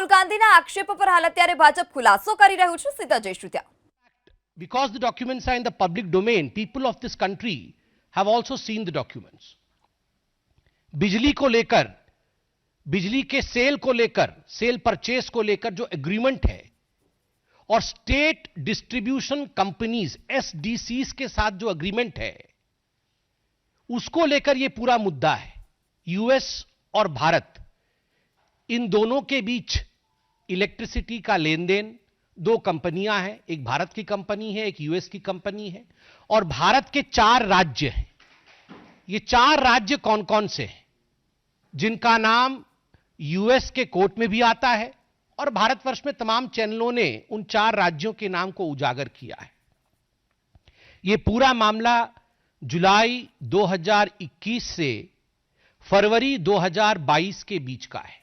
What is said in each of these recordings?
રાહુલ ગાંધીના આક્ષેપો પર હાલ અત્યારે ભાજપ ખુલાસો કરી રહ્યું છે. સીધા જઈશું ત્યાં. Because the documents are in the public domain, people of this country have also seen the documents. बिजली को लेकर, बिजली के सेल को लेकर, सेल परचेस को लेकर जो एग्रीमेंट है और स्टेट डिस्ट्रीब्यूशन कंपनीज एसडीसीज के साथ जो एग्रीमेंट है, उसको लेकर यह पूरा मुद्दा है. यूएस और भारत, इन दोनों के बीच इलेक्ट्रिसिटी का लेन देन, दो कंपनियां हैं, एक भारत की कंपनी है, एक यूएस की कंपनी है, और भारत के 4 राज्य हैं. ये 4 राज्य कौन कौन से हैं, जिनका नाम यूएस के कोर्ट में भी आता है और भारतवर्ष में तमाम चैनलों ने उन 4 राज्यों के नाम को उजागर किया है. यह पूरा मामला जुलाई 2021 से फरवरी 2022 के बीच का है.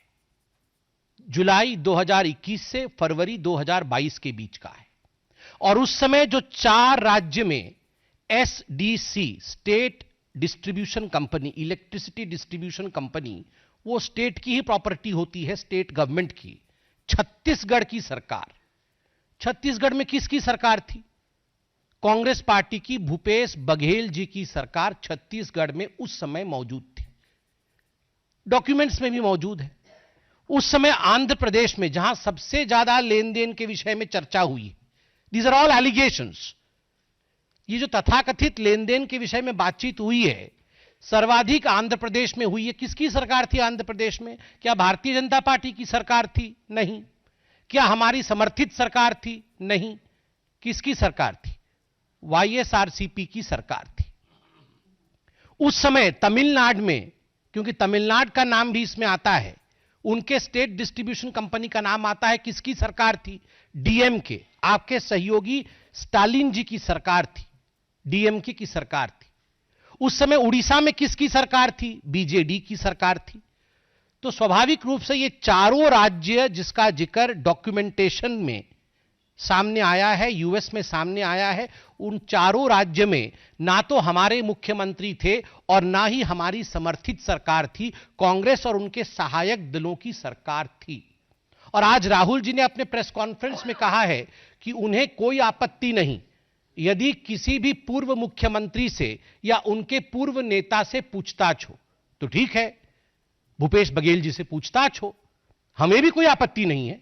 जुलाई 2021 से फरवरी 2022 के बीच का है. और उस समय जो 4 राज्य में SDC, state distribution company, electricity distribution company, वो स्टेट की ही प्रॉपर्टी होती है, स्टेट गवर्नमेंट की. छत्तीसगढ़ की सरकार, छत्तीसगढ़ में किसकी सरकार थी? कांग्रेस पार्टी की, भूपेश बघेल जी की सरकार छत्तीसगढ़ में उस समय मौजूद थी. डॉक्यूमेंट्स में भी मौजूद है. उस समय आंध्र प्रदेश में, जहां सबसे ज्यादा लेन देन के विषय में चर्चा हुई, दीज आर ऑल एलिगेशंस, ये जो तथाकथित लेन देन के विषय में बातचीत हुई है, सर्वाधिक आंध्र प्रदेश में हुई है. किसकी सरकार थी आंध्र प्रदेश में? क्या भारतीय जनता पार्टी की सरकार थी? नहीं. क्या हमारी समर्थित सरकार थी? नहीं. किसकी सरकार थी? वाईएसआरसीपी की सरकार थी. उस समय तमिलनाडु में, क्योंकि तमिलनाडु का नाम भी इसमें आता है, उनके स्टेट डिस्ट्रीब्यूशन कंपनी का नाम आता है. किसकी सरकार थी? डीएमके, आपके सहयोगी स्टालिन जी की सरकार थी, डीएमके की सरकार थी. उस समय उड़ीसा में किसकी सरकार थी? बीजेडी की सरकार थी. तो स्वाभाविक रूप से ये चारों राज्य जिसका जिक्र डॉक्यूमेंटेशन में सामने आया है, यूएस में सामने आया है, उन चारों राज्य में ना तो हमारे मुख्यमंत्री थे और ना ही हमारी समर्थित सरकार थी, कांग्रेस और उनके सहायक दलों की सरकार थी. और आज राहुल जी ने अपने प्रेस कॉन्फ्रेंस में कहा है कि उन्हें कोई आपत्ति नहीं यदि किसी भी पूर्व मुख्यमंत्री से या उनके पूर्व नेता से पूछताछ हो. तो ठीक है, भूपेश बघेल जी से पूछताछ हो, हमें भी कोई आपत्ति नहीं है.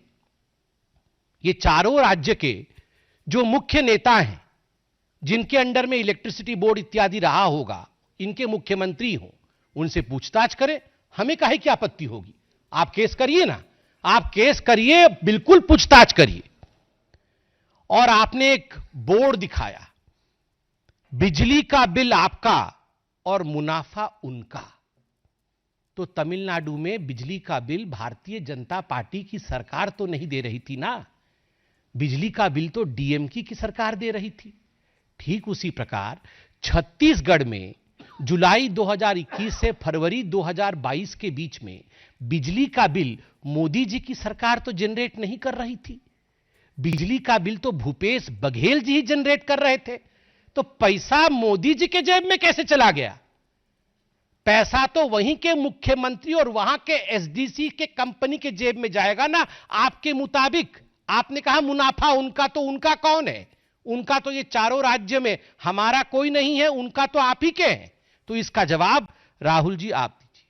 ये चारों राज्य के जो मुख्य नेता हैं, जिनके अंडर में इलेक्ट्रिसिटी बोर्ड इत्यादि रहा होगा, इनके मुख्यमंत्री हो, उनसे पूछताछ करें, हमें काहे की आपत्ति होगी? आप केस करिए ना, आप केस करिए, बिल्कुल पूछताछ करिए. और आपने एक बोर्ड दिखाया, बिजली का बिल आपका और मुनाफा उनका. तो तमिलनाडु में बिजली का बिल भारतीय जनता पार्टी की सरकार तो नहीं दे रही थी ना, बिजली का बिल तो डीएमके की सरकार दे रही थी. ठीक उसी प्रकार छत्तीसगढ़ में जुलाई 2021 से फरवरी 2022 के बीच में बिजली का बिल मोदी जी की सरकार तो जनरेट नहीं कर रही थी, बिजली का बिल तो भूपेश बघेल जी ही जनरेट कर रहे थे. तो पैसा मोदी जी के जेब में कैसे चला गया? पैसा तो वहीं के मुख्यमंत्री और वहां के एसडीसी के कंपनी के जेब में जाएगा ना. आपके मुताबिक आपने कहा मुनाफा उनका, तो उनका कौन है? उनका तो ये चारों राज्य में हमारा कोई नहीं है, उनका तो आप ही के हैं. तो इसका जवाब राहुल जी आप दीजिए.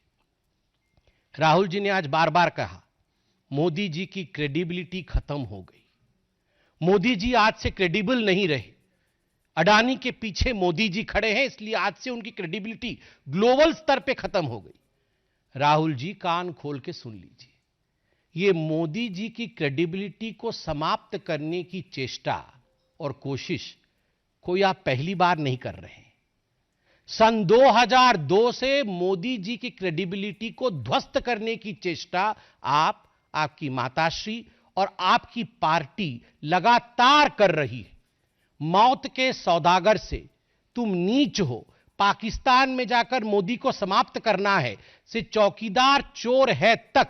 राहुल जी ने आज बार बार कहा मोदी जी की क्रेडिबिलिटी खत्म हो गई, मोदी जी आज से क्रेडिबल नहीं रहे, अडानी के पीछे मोदी जी खड़े हैं, इसलिए आज से उनकी क्रेडिबिलिटी ग्लोबल स्तर पे खत्म हो गई. राहुल जी कान खोल के सुन लीजिए, ये मोदी जी की क्रेडिबिलिटी को समाप्त करने की चेष्टा और कोशिश कोई आप पहली बार नहीं कर रहे हैं. सन 2002 से मोदी जी की क्रेडिबिलिटी को ध्वस्त करने की चेष्टा आप, आपकी माताश्री और आपकी पार्टी लगातार कर रही है. मौत के सौदागर से तुम नीच हो, पाकिस्तान में जाकर मोदी को समाप्त करना है, से चौकीदार चोर है तक,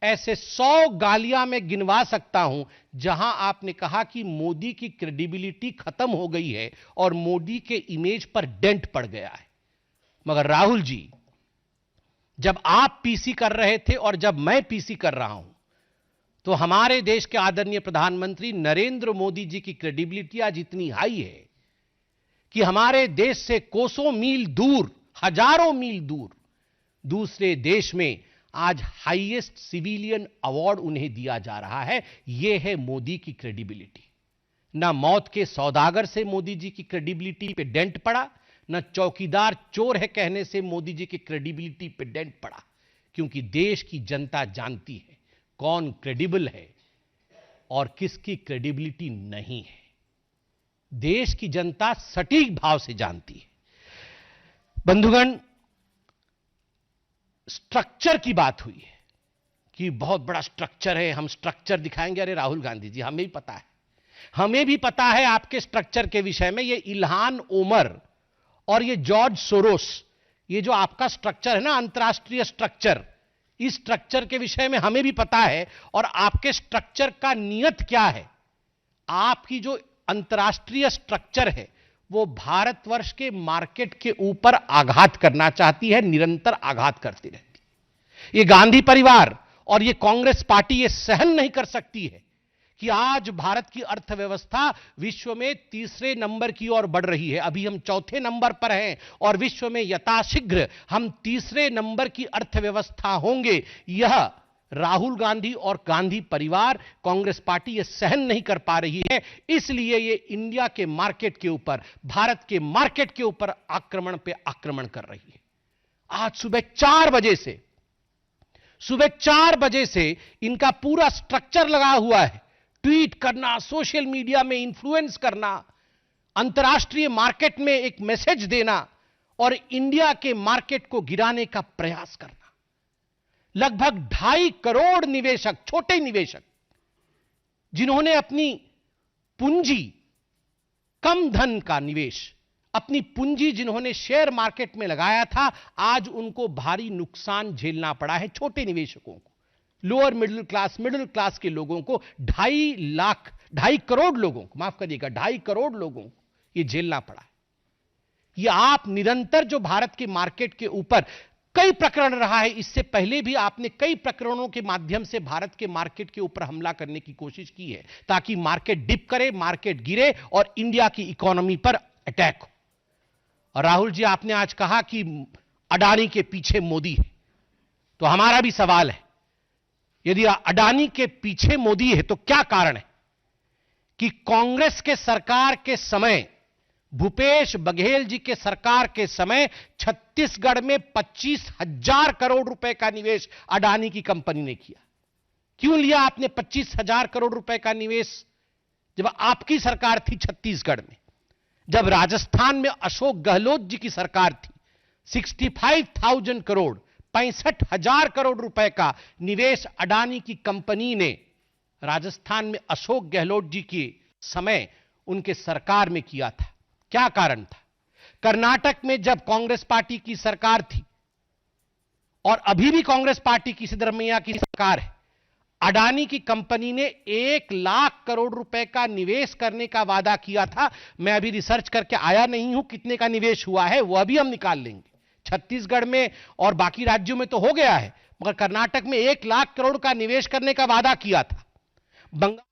ऐसे 100 गालियां मैं गिनवा सकता हूं जहां आपने कहा कि मोदी की क्रेडिबिलिटी खत्म हो गई है और मोदी के इमेज पर डेंट पड़ गया है. मगर राहुल जी, जब आप पीसी कर रहे थे और जब मैं पीसी कर रहा हूं, तो हमारे देश के आदरणीय प्रधानमंत्री नरेंद्र मोदी जी की क्रेडिबिलिटी आज इतनी हाई है कि हमारे देश से कोसों मील दूर, हजारों मील दूर दूसरे देश में आज हाईएस्ट सिविलियन अवार्ड उन्हें दिया जा रहा है। यह है मोदी की क्रेडिबिलिटी। ना मौत के सौदागर से मोदी जी की क्रेडिबिलिटी पे डेंट पड़ा, ना चौकीदार चोर है कहने से मोदी जी की क्रेडिबिलिटी पे डेंट पड़ा, क्योंकि देश की जनता जानती है कौन क्रेडिबल है और किसकी क्रेडिबिलिटी नहीं है। देश की जनता सटीक भाव से जानती है। बंधुगण, स्ट्रक्चर की बात हुई है कि बहुत बड़ा स्ट्रक्चर है, हम स्ट्रक्चर दिखाएंगे। अरे राहुल गांधी जी, हमें भी पता है, हमें भी पता है आपके स्ट्रक्चर के विषय में। ये इल्हान ओमर और ये जॉर्ज सोरोस, ये जो आपका स्ट्रक्चर है ना, अंतरराष्ट्रीय स्ट्रक्चर, इस स्ट्रक्चर के विषय में हमें भी पता है। और आपके स्ट्रक्चर का नियत क्या है? आपकी जो अंतरराष्ट्रीय स्ट्रक्चर है वो भारतवर्ष के मार्केट के ऊपर आघात करना चाहती है, निरंतर आघात करती रहती है। ये गांधी परिवार और ये कांग्रेस पार्टी ये सहन नहीं कर सकती है कि आज भारत की अर्थव्यवस्था विश्व में तीसरे नंबर की ओर बढ़ रही है। अभी हम चौथे नंबर पर हैं और विश्व में यथाशीघ्र हम तीसरे नंबर की अर्थव्यवस्था होंगे। यह राहुल गांधी और गांधी परिवार, कांग्रेस पार्टी ये सहन नहीं कर पा रही है। इसलिए ये इंडिया के मार्केट के ऊपर, भारत के मार्केट के ऊपर आक्रमण पे आक्रमण कर रही है। आज सुबह 4 बजे से इनका पूरा स्ट्रक्चर लगा हुआ है। ट्वीट करना, सोशल मीडिया में इन्फ्लुएंस करना, अंतर्राष्ट्रीय मार्केट में एक मैसेज देना और इंडिया के मार्केट को गिराने का प्रयास करना। लगभग 2.5 करोड़ निवेशक, छोटे निवेशक, जिन्होंने अपनी पूंजी, कम धन का निवेश, अपनी पूंजी जिन्होंने शेयर मार्केट में लगाया था, आज उनको भारी नुकसान झेलना पड़ा है। छोटे निवेशकों को, लोअर मिडिल क्लास के लोगों को, 2.5 करोड़ लोगों को, माफ करिएगा, 2.5 करोड़ लोगों को यह झेलना पड़ा है। यह आप निरंतर जो भारत के मार्केट के ऊपर कई प्रकरण रहा है, इससे पहले भी आपने कई प्रकरणों के माध्यम से भारत के मार्केट के ऊपर हमला करने की कोशिश की है, ताकि मार्केट डिप करे, मार्केट गिरे और इंडिया की इकोनॉमी पर अटैक हो। और राहुल जी, आपने आज कहा कि अडानी के पीछे मोदी है, तो हमारा भी सवाल है, यदि अडानी के पीछे मोदी है तो क्या कारण है कि कांग्रेस के सरकार के समय, भूपेश बघेल जी के सरकार के समय छत्तीसगढ़ में 25,000 करोड़ रुपए का निवेश अडानी की कंपनी ने किया? क्यों लिया आपने 25,000 करोड़ रुपए का निवेश जब आपकी सरकार थी छत्तीसगढ़ में? जब राजस्थान में अशोक गहलोत जी की सरकार थी, 65,000 करोड़, 65,000 करोड़ रुपए का निवेश अडानी की कंपनी ने राजस्थान में अशोक गहलोत जी के समय उनके सरकार में किया था। क्या कारण था? कर्नाटक में जब कांग्रेस पार्टी की सरकार थी और अभी भी कांग्रेस पार्टी की सिद्धरामैया की सरकार है, अडानी की कंपनी ने 1 लाख करोड़ रुपए का निवेश करने का वादा किया था। मैं अभी रिसर्च करके आया नहीं हूं कितने का निवेश हुआ है, वो अभी हम निकाल लेंगे। छत्तीसगढ़ में और बाकी राज्यों में तो हो गया है, मगर कर्नाटक में 1 लाख करोड़ का निवेश करने का वादा किया था। बंगाल